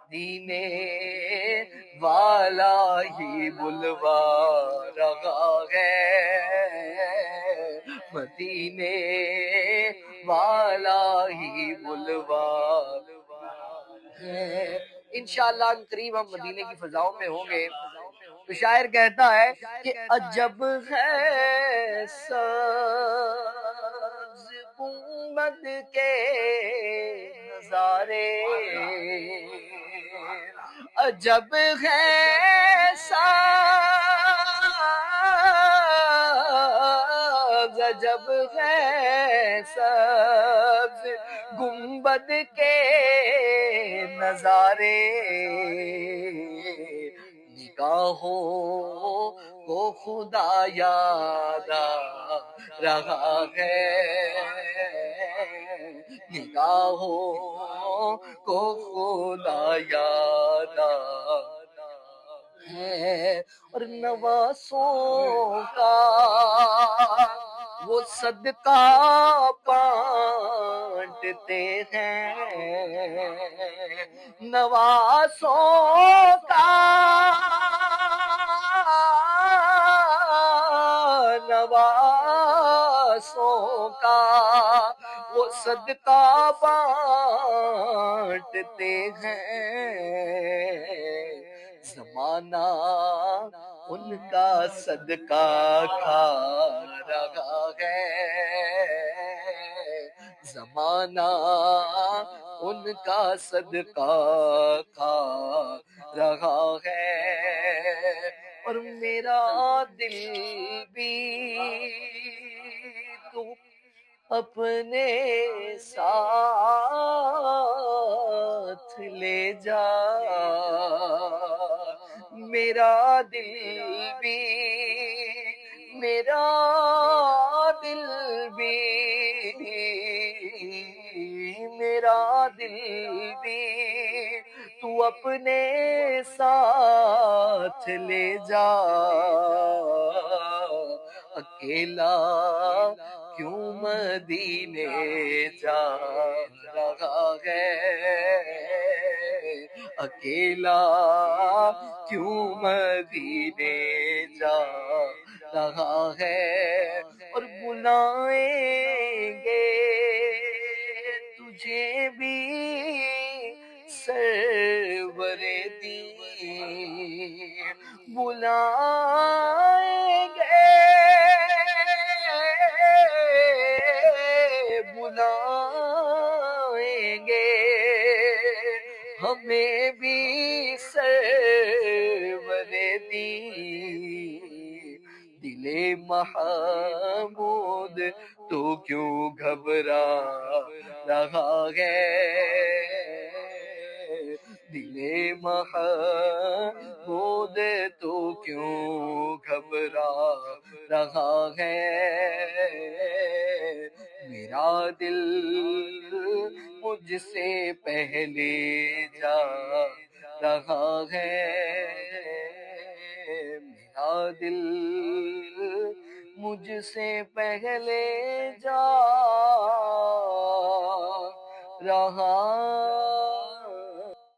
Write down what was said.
مدینے والا ہی بلوا رہا ہے، مدینے والا ہی بلوا ہے۔ انشاءاللہ قریب ہم مدینے کی فضاؤں میں ہوں گے۔ تو شاعر کہتا ہے کہ عجب ہے سبز گنبد کے نظارے، عجب ہے سبز، عجب ہے سبز گنبد کے نظارے، نگاہوں کو خدا یاد آ رہا ہے، نگاہوں کو خدا یاد آ ہے، اور نواسوں کا وہ صدقہ بانٹتے ہیں، نواسوں کا نواسوں کا وہ صدقہ بانٹتے ہیں، زمانہ ان کا صدقہ کھا رہا ہے، زمانہ ان کا صدقہ کھا رہا ہے، اور میرا دل بھی تو اپنے ساتھ لے جا، میرا دل بھی، میرا دل بھی، میرا دل بھی تو اپنے ساتھ لے جا، اکیلا کیوں مدینے جا رہا ہے، اکیلا کیوں مدینے جا رہا ہے، اور بلائیں گے تجھے بھی سرور دین، بلائیں گے، بلائیں گے ہمیں بھی سرور دین، دل محمود تو کیوں گھبرا رہا ہے، دل محمود تو کیوں گھبرا رہا ہے، میرا دل مجھ سے پہلے جا رہا ہے، میرا دل مجھ سے پہلے جا رہا